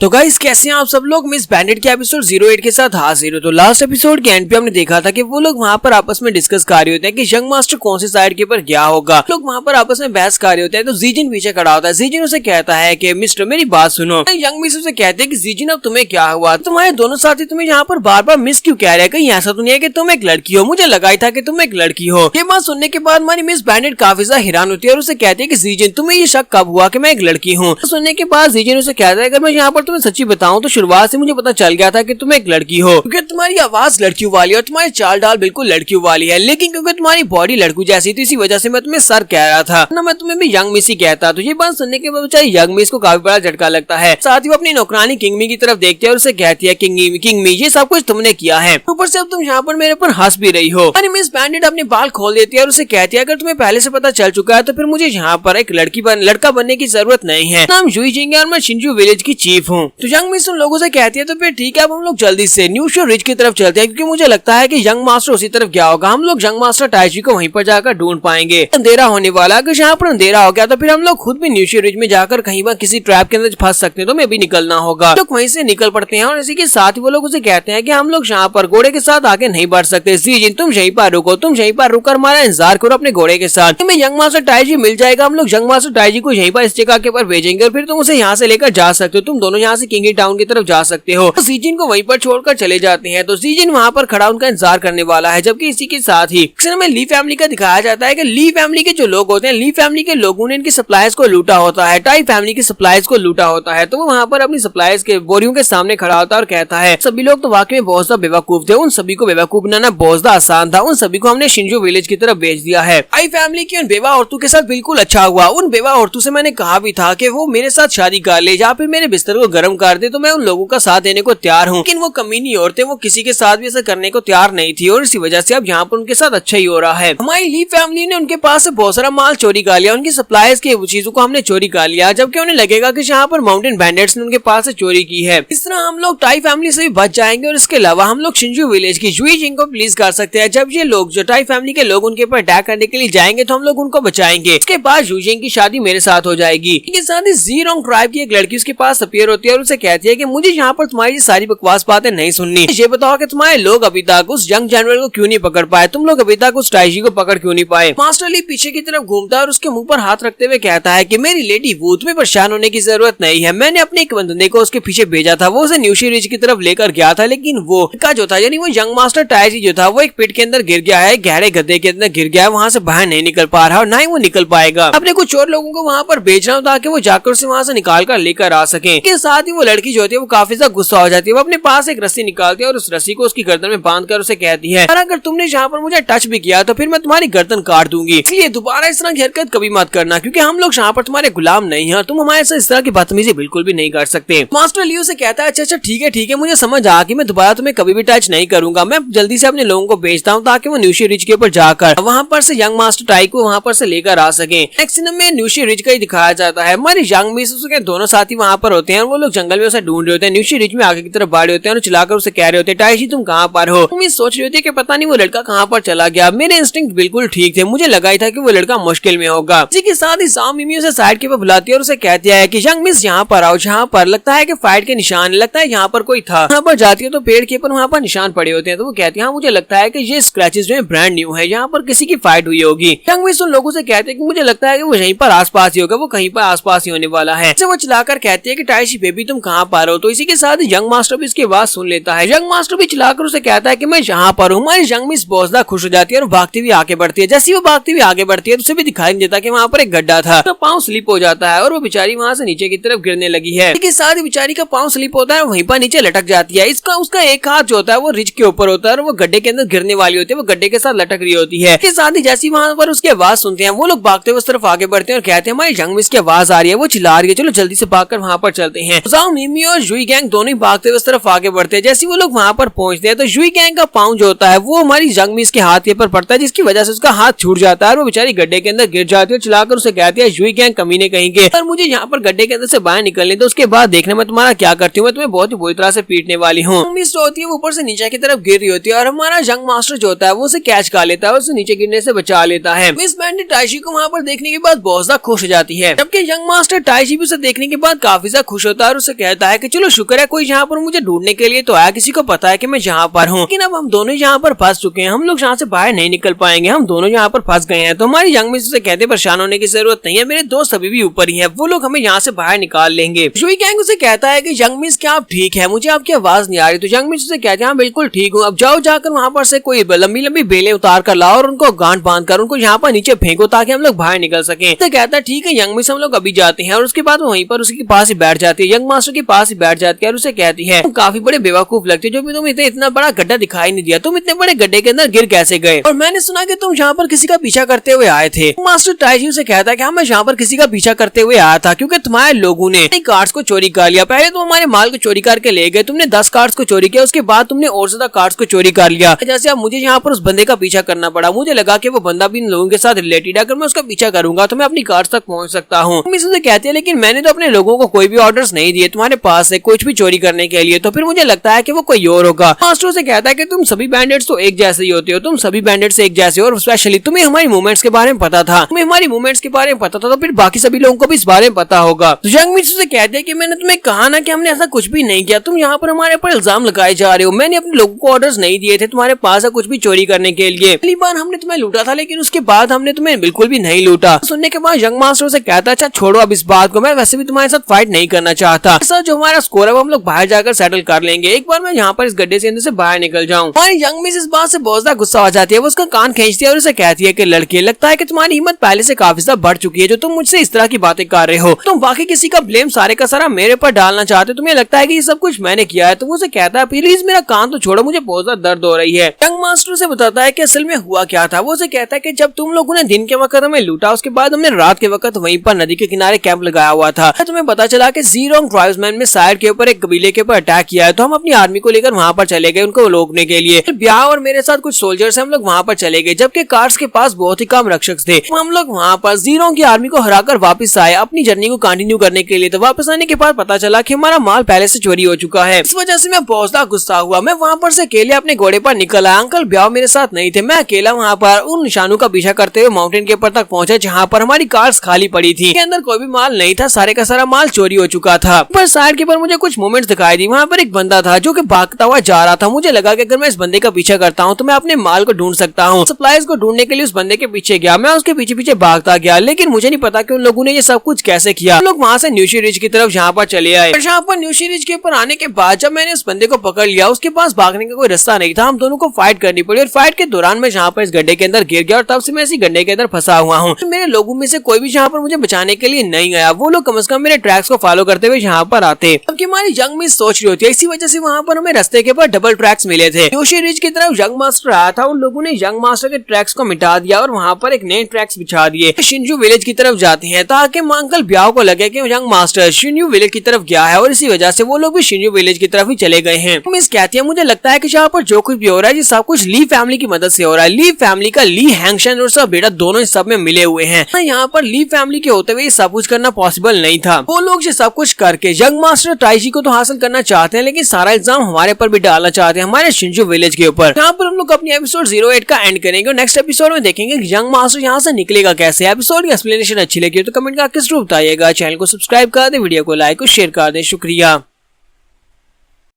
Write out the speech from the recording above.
तो गाइस कैसे हैं आप सब लोग। मिस बैंडेड के एपिसोड 08 के साथ हाजिर हो। तो लास्ट एपिसोड के एंड पे हमने देखा था कि वो लोग वहां पर आपस में डिस्कस कर रहे होते हैं कि यंग मास्टर कौन सी साइड के ऊपर गया होगा। लोग वहां पर आपस में बहस कर रहे होते हैं। तो जीजिन पीछे खड़ा होता है। जीजिन उसे कहता है कि मिस्टर मेरी बात सुनो। यंग मिस उसे कहते हैं कि जीजिन अब तुम्हें क्या हुआ, तुम्हारे दोनों साथी तुम्हें यहाँ पर बार बार मिस क्यों कह रहे हैं, कहीं ऐसा तो नहीं है कि तुम एक लड़की हो, मुझे लगा ही था कि तुम एक लड़की हो। ये बात सुनने के बाद हमारी मिस बैंडेड काफी ज्यादा हैरान होती है और उसे कहती है कि जीजिन तुम्हें ये शक कब हुआ कि मैं एक लड़की हूँ। सुनने के बाद जीजिन उसे कहता है अगर मैं यहाँ पर तुम्हें सच्ची बताऊं तो शुरुआत से मुझे पता चल गया था कि तुम एक लड़की हो, क्योंकि तुम्हारी आवाज लड़कियों वाली और तुम्हारी चाल ढाल बिल्कुल लड़कियों वाली है, लेकिन क्योंकि तुम्हारी बॉडी लड़कों जैसी थी इसी वजह से मैं तुम्हें सर कह रहा था ना, मैं तुम्हें भी यंग मिस ही कहता। तो ये बात सुनने के बाद बेचारी यंग मिस को काफी बड़ा झटका लगता है। साथ ही वो अपनी नौकरानी किंगमी की तरफ देखती है और उसे कहती है किंगमी ये सब कुछ तुमने किया है, ऊपर से अब तुम यहाँ पर मेरे पर हंस भी रही हो। अरे मिस बैंडेड अपने बाल खोल देती है और उसे कहती है अगर तुम्हें पहले से पता चल चुका है तो फिर मुझे यहाँ पर एक लड़का बनने की जरूरत नहीं है। नाम जुई जिंग है और मैं शिंजू विलेज की चीफ हूँ। तो यंग मिस उन लोगों से कहती है तो फिर ठीक है अब हम लोग जल्दी से न्यू शो रिज की तरफ चलते हैं, क्योंकि मुझे लगता है कि यंग मास्टर उसी तरफ गया होगा। हम लोग यंग मास्टर टाइजी को वहीं पर जाकर ढूंढ पाएंगे। अंधेरा होने वाला, अगर यहाँ पर अंधेरा हो गया तो फिर हम लोग खुद भी न्यू शो रिज में जाकर कहीं पर किसी ट्रैप के अंदर फंस सकते हैं, तो हमें भी निकलना होगा। लोग वहीं से निकल पड़ते हैं और इसी के साथ ही वो लोग उसे कहते हैं कि हम लोग यहाँ पर घोड़े के साथ आगे नहीं बढ़ सकते। जीजिन तुम यहीं पर रुको, तुम यहीं पर रुककर हमारा इंतजार करो अपने घोड़े के साथ, हमें यंग मास्टर टाइजी मिल जाएगा। हम लोग यंग मास्टर टाइजी को यहीं पर इस जगह के ऊपर भेजेंगे और फिर तुम उसे यहाँ से लेकर जा सकते हो। तुम दोनों यहाँ से किंगी टाउन की तरफ जा सकते हो। जीजिन को वहीं पर छोड़कर चले जाते हैं। तो जीजिन वहाँ पर खड़ा उनका इंतजार करने वाला है, जबकि इसी के साथ ही में ली फैमिली का दिखाया जाता है कि ली फैमिली के जो लोग होते हैं, ली फैमिली के लोगों ने इनकी सप्लाईज को लूटा होता है, टाई फैमिली की सप्लाईज को लूटा होता है। तो वो वहाँ पर अपनी सप्लाईज के बोरियों के सामने खड़ा होता है और कहता है सभी लोग तो वाकई में बहुत ज्यादा बेवकूफ थे, उन सभी को बेवकूफ बनाना बहुत ज्यादा आसान था, उन सभी को हमने शिंजो विलेज की तरफ भेज दिया है। टाई फैमिली की उन बेवा औरतों के साथ बिल्कुल अच्छा हुआ। उन बेवा औरतों से मैंने कहा भी था कि वो मेरे साथ शादी कर ले या फिर मेरे बिस्तर को गर्म कर दे, तो मैं उन लोगों का साथ देने को तैयार हूँ। लेकिन वो कमीनी औरतें वो किसी के साथ भी ऐसा करने को तैयार नहीं थी और इसी वजह से अब यहाँ पर उनके साथ अच्छा ही हो रहा है। हमारी ली फैमिली ने उनके पास से बहुत सारा माल चोरी कर लिया, उनकी सप्लाईज की चीजों को हमने चोरी कर लिया, जबकि उन्हें लगेगा कि यहाँ पर माउंटेन बैंडेट्स ने उनके पास से चोरी की है। इस तरह हम लोग टाई फैमिली से भी बच जाएंगे और इसके अलावा हम लोग शिंजू विलेज की जुई जिंग को प्लीज कर सकते हैं। जब ये लोग जो टाई फैमिली के लोग उनके ऊपर अटैक करने के लिए जाएंगे तो हम लोग उनको बचाएंगे। इसके बाद जुई जिंग की शादी मेरे साथ हो जाएगी। इसके साथ ही जीरोंग ट्राइब की एक लड़की उसके पास अपीयर होती है और उसे कहती है कि मुझे यहाँ पर तुम्हारी सारी बकवास बातें नहीं सुननी, ये बताओ कि तुम्हारे लोग अभी तक उस यंग जानवर को क्यों नहीं पकड़ पाए, तुम लोग अभी तक उस टाइजी को पकड़ क्यों नहीं पाए। मास्टर ली पीछे की तरफ घूमता है और उसके मुंह पर हाथ रखते हुए कहता है कि मेरी लेडी वो तुम्हें परेशान होने की जरूरत नहीं है, मैंने अपने एक बंदे को उसके पीछे भेजा था, वो उसे न्यूशी रिज की तरफ लेकर गया था, लेकिन वो का जो था यानी वो यंग मास्टर टाइजी जो था वो एक पिट के अंदर गिर गया है, गहरे गड्ढे के अंदर गिर गया है, वहाँ से बाहर नहीं निकल पा रहा और ना ही वो निकल पाएगा। अपने कुछ और लोगों को वहाँ पर भेज रहा हूँ ताकि वो जाकर उसे वहाँ से निकाल कर लेकर आ सके। इसके साथ ही वो लड़की जो होती है वो काफी ज्यादा गुस्सा हो जाती है, वो अपने पास एक रस्सी निकालती है और उस रस्सी को उसकी गर्दन में बांध कर उसे कहती है अगर तुमने यहाँ पर मुझे टच भी किया तो फिर मैं तुम्हारी गर्दन काट दूंगी, इसलिए दोबारा इस तरह की हरकत कभी मत करना, क्योंकि हम लोग यहाँ पर तुम्हारे गुलाम नहीं है, तुम हमारे साथ इस तरह की बदतमीजी बिल्कुल भी नहीं कर सकते। मास्टर लियो से कहता है अच्छा ठीक है, मुझे समझ आ कि मैं दोबारा तुम्हें कभी भी टच नहीं करूंगा, मैं जल्दी से अपने लोगों को भेजता हूँ ताकि वो न्यूशी रिज के ऊपर जाकर वहाँ पर से यंग मास्टर टाई को वहाँ पर से लेकर आ सके। नेक्स्ट सीन में न्यूशी रिज का ही दिखाया जाता है। हमारे यंग मिस के दोनों साथी वहाँ पर होते हैं और वो लोग जंगल में उसे ढूंढ रहे होते हैं। न्यूशी रिज में आगे की तरफ बढ़ होते हैं और चिल्लाकर उसे कह रहे होते हैं टाइजी तुम कहाँ पर हो। तुम सोच रही होती है कि पता नहीं वो लड़का कहाँ पर चला गया। मेरे इंस्टिंक्ट बिल्कुल ठीक थे, मुझे लगा ही था कि वो लड़का मुश्किल में होगा। इसी के साथ ही साम मिमी उसे साइड के ऊपर बुलाती है और उसे कहती है कि यंग मिस यहाँ पर आओ, जहाँ पर लगता है कि फाइट के निशान, लगता है यहाँ पर कोई था। यहाँ पर जाती है तो पेड़ के ऊपर वहाँ पर निशान पड़े होते हैं, तो वो कहती है मुझे लगता है कि ये स्क्रैचेस जो है ब्रांड न्यू है, यहाँ पर किसी की फाइट हुई होगी। यंग मिस उन लोगों से कहते हैं कि मुझे लगता है कि वो यहीं पर आसपास ही होगा, वो कहीं पर आसपास ही होने वाला है। वो चिल्लाकर कहती है कि टाइशी बेबी तुम कहाँ पर हो। तो इसी के साथ यंग मास्टर भी इसकी बात सुन लेता है। यंग मास्टर भी चिल्लाकर उसे कहता है कि मैं यहाँ पर हूँ। हमारी यंग मिस बहुत ज्यादा खुश हो जाती है और भागती हुई आगे बढ़ती है। जैसे वो भागती हुई आगे बढ़ती है तो उसे भी दिखाई नहीं देता कि वहाँ पर एक गड्ढा था, तो पाँव स्लिप हो जाता है और वो बेचारी वहाँ से नीचे की तरफ गिरने लगी है। इसके साथ ही बेचारी का पाँव स्लिप होता है और वहीं पर नीचे लटक जाती है। उसका एक हाथ जो होता है वो रिज के ऊपर होता है और वो गड्ढे के अंदर गिरने वाली होती है, वो गड्ढे के साथ लटक रही होती है। इसके साथ ही जैसी वहाँ पर उसकी आवाज सुनते हैं वो लोग भागते हुए उस तरफ आगे बढ़ते हैं और कहते हैं हमारी यंग मिस की आवाज आ रही है, वो चिल्ला रही है, चलो जल्दी से भागकर वहाँ पर चलते हैं। जाओ मिमी और जुई गैंग दोनों ही भागते हुए उस तरफ आगे बढ़ते हैं। जैसे वो लोग वहाँ पर पहुंचते हैं तो जुई गैंग का पाँव जो होता है वो हमारी यंग मिस के हाथ के ऊपर पड़ता है, जिसकी वजह से उसका हाथ छूट जाता है और वो बेचारी गड्ढे के अंदर गिर जाती है। चिल्लाकर उसे कहती है जुई गैंग कमीने कहेंगे और मुझे यहाँ पर गड्ढे के अंदर से बाहर निकलने तो उसके बाद देखना मैं तुम्हारा क्या करती हूँ, मैं तुम्हें बहुत ही बुरी तरह से पीटने वाली हूँ। मिस जो होती है वो ऊपर से नीचे की तरफ गिर रही होती है और हमारा यंग मास्टर जो होता है वो उसे कैच कर लेता है और उसे नीचे गिरने से बचा लेता है। मिस बैंडेड टाइशी को वहाँ पर देखने के बाद बहुत ज्यादा खुश हो जाती है, जबकि यंग मास्टर टाइशी भी उसे देखने के बाद काफी ज्यादा खुश होता होता है और उसे कहता है कि चलो शुक्र है कोई यहाँ पर मुझे ढूंढने के लिए तो आया, किसी को पता है कि मैं जहाँ पर हूँ, लेकिन अब हम दोनों यहाँ पर फंस चुके हैं, हम लोग यहाँ से बाहर नहीं निकल पाएंगे, हम दोनों यहाँ पर फंस गए हैं। तो हमारी यंग मिस उसे कहते परेशान होने की जरूरत नहीं है, मेरे दोस्त अभी भी ऊपर ही है, वो लोग हमें यहाँ से बाहर निकाल लेंगे। जुई गैंग उसे कहता है कि यंग मिस क्या आप ठीक है, मुझे आपकी आवाज नहीं आ रही। तो यंग मिस उसे कहते हैं हाँ बिल्कुल ठीक हूँ, अब जाओ जाकर वहाँ पर से कोई लंबी लंबी बेलें उतार कर लाओ और उनको गांठ बांध कर उनको यहाँ पर नीचे फेंको ताकि हम लोग बाहर निकल सके। तो कहता है ठीक है यंग मिस, हम लोग अभी जाते हैं। और उसके बाद वहीं पर उसके पास ही बैठ जाती है, यंग मास्टर के पास ही बैठ जाती है और उसे कहती है तुम काफी बड़े बेवकूफ लगते जो भी तुम इतना बड़ा गड्ढा दिखाई नहीं दिया, तुम इतने बड़े गड्ढे के अंदर गिर कैसे गए, और मैंने सुना कि तुम यहाँ पर किसी का पीछा करते हुए आए थे। मास्टर टाइजी से कहता है कि हाँ मैं यहाँ पर किसी का पीछा करते हुए आया था क्योंकि तुम्हारे लोगों ने कार्ड्स को चोरी कर लिया। पहले तुम हमारे माल को चोरी करके ले गए, तुमने 10 कार्ड्स को चोरी किया, उसके बाद तुमने और ज्यादा कार्ड्स को चोरी कर लिया। जैसे अब मुझे यहाँ पर उस बंदे का पीछा करना पड़ा, मुझे लगा कि वो बंदा भी इन लोगों के साथ रिलेटेड है, अगर मैं उसका पीछा करूंगा तो मैं अपनी कार्ड्स तक पहुंच सकता हूँ। उसे कहती है लेकिन मैंने तो अपने लोगों को कोई भी ऑर्डर्स नहीं दिए तुम्हारे पास से कुछ भी चोरी करने के लिए, तो फिर मुझे लगता है कि वो कोई और होगा। मास्टर से कहता है कि तुम सभी बैंडिट्स तो एक जैसे ही होते हो, तुम सभी बैंडिट्स एक जैसे हो, और स्पेशली तुम्हें हमारी मूवमेंट्स के बारे में पता था, तुम्हें हमारी मूवमेंट्स के बारे में पता था, तो फिर बाकी सभी लोगों को भी इस बारे में पता होगा। तो यंग मिस से कहते हैं कि मैंने तुम्हें कहा ना कि हमने ऐसा कुछ भी नहीं किया, तुम यहाँ पर हमारे ऊपर इल्जाम लगाए जा रहे हो, मैंने अपने लोगों को ऑर्डर्स नहीं दिए थे तुम्हारे पास कुछ भी चोरी करने के लिए। पहली बार हमने तुम्हें लूटा था लेकिन उसके बाद हमने तुम्हें बिल्कुल भी नहीं लूटा। सुनने के बाद यंग मास्टर से कहता है अच्छा छोड़ो अब इस बात को, मैं वैसे भी तुम्हारे साथ फाइट नहीं करना चाहता, ऐसा जो हमारा स्कोर है वो हम लोग बाहर जाकर सेटल कर लेंगे, एक बार मैं यहाँ पर इस गड्ढे से अंदर से बाहर निकल जाऊँ। हमारी यंग मिस इस बात से बहुत ज्यादा गुस्सा हो जाती है, वो उसका कान खींचती है और उसे कहती है कि लड़के लगता है कि तुम्हारी हिम्मत पहले से काफी ज्यादा बढ़ चुकी है, जो तुम मुझसे इस तरह की बातें कर रहे हो, तुम बाकी किसी का ब्लेम सारे का सारा मेरे पर डालना चाहते हो, तुम्हें लगता है कि ये सब कुछ मैंने किया है। तो उसे कहता है प्लीज मेरा कान तो छोड़ो, मुझे बहुत ज्यादा दर्द हो रही है। यंग मास्टर से बताता है कि असल में हुआ क्या था। वो उसे कहता है कि जब तुम लोगों ने दिन के वक्त हमें लूटा, उसके बाद हमने रात के वक्त वहीं पर नदी के किनारे कैंप लगाया हुआ था, तुम्हें पता चला कि ज़ीरोंग ट्राइब्समैन में साइड के ऊपर एक कबीले के ऊपर अटैक किया है, तो हम अपनी आर्मी को लेकर वहाँ पर चले गए उनको रोकने के लिए। ब्याह और मेरे साथ कुछ सोल्जर्स हम लोग वहाँ पर चले गए, जबकि कार्ड्स के पास बहुत ही कम रक्षक थे। हम लोग वहाँ पर ज़ीरोंग की आर्मी को हराकर वापस आए अपनी जर्नी को कंटिन्यू करने के लिए। तो वापस आने के बाद पता चला कि हमारा माल पहले से चोरी हो चुका है, इस वजह से मैं बहुत ज्यादा गुस्सा हुआ। मैं वहाँ पर से अकेले अपने घोड़े पर निकल आया, अंकल ब्याह मेरे साथ नहीं थे, मैं अकेला वहाँ पर उन निशानों का पीछा करते हुए माउंटेन के ऊपर तक पहुंचा जहाँ पर हमारी कार्स खाली पड़ी थी, के अंदर कोई भी माल नहीं था, सारे का सारा माल चोरी हो चुका था। पर साइड के ऊपर मुझे कुछ मोमेंट्स दिखाई दी, वहाँ पर एक बंदा था जो कि भागता हुआ जा रहा था, मुझे लगा कि अगर मैं इस बंदे का पीछा करता हूँ तो मैं अपने माल को ढूंढ सकता हूँ। सप्लाईज को ढूंढने के लिए उस बंदे के पीछे गया, मैं उसके पीछे पीछे भागता गया, लेकिन मुझे नहीं पता कि उन लोगों ने ये सब कुछ कैसे किया। लोग वहाँ से न्यूशी रिज की तरफ यहाँ पर चले आए, यहाँ पर न्यूशी रिज के ऊपर आने के बाद जब मैंने उस बंदे को पकड़ लिया, उसके पास भागने का कोई रास्ता नहीं था, हम दोनों को फाइट करनी पड़ी, और फाइट के दौरान मैं जहाँ पर इस गड्ढे के अंदर गिर गया और तब से मैं इसी गड्ढे के अंदर फंसा हुआ हूँ। मेरे लोगों में से कोई भी यहाँ पर मुझे बचाने के लिए नहीं आया, वो लोग कम से कम मेरे ट्रैक्स को फॉलो करते हुए यहाँ पर आते। अब हमारी यंग मिस सोच रही होती है, इसी वजह से वहाँ पर हमें रास्ते के ऊपर डबल ट्रैक्स मिले थे। न्यूशी रिज की तरफ यंग मास्टर आया था, उन लोगों ने यंग मास्टर के ट्रैक्स को मिटा दिया और वहाँ पर एक नए ट्रैक्स बिछा दिए। शिनजू विलेज की तरफ जाते हैं ताकि अंकल ब्याह को लगे कि यंग मास्टर शिनजू विलेज की तरफ गया है, और इसी वजह से वो लोग भी शिनजू विलेज की तरफ ही चले गए हैं। मिस कहती है मुझे लगता है कि यहाँ पर जो कुछ भी हो रहा है ये सब कुछ ली फैमिली की मदद से हो रहा है। ली फैमिली का ली हैंगशन और उसका बेटा दोनों इस सब में मिले हुए हैं। यहाँ पर ली फैमिली के होते हुए सब कुछ करना पॉसिबल नहीं था। वो लोग ये सब कुछ करके यंग मास्टर टाइजी को तो हासिल करना चाहते हैं, लेकिन सारा एग्जाम हमारे पर भी डालना चाहते हैं, हमारे शिनजू विलेज के ऊपर। यहाँ पर हम लोग अपनी एपिसोड 08 का एंड करेंगे और नेक्स्ट एपिसोड में देखेंगे यंग मास्टर यहाँ से निकलेगा कैसे। एपिसोड की एक्सप्लेनेशन अच्छी लगी तो कमेंट करके जरूर बताइएगा। चैनल को सब्सक्राइब कर दे, वीडियो को लाइक और शेयर कर दे। शुक्रिया।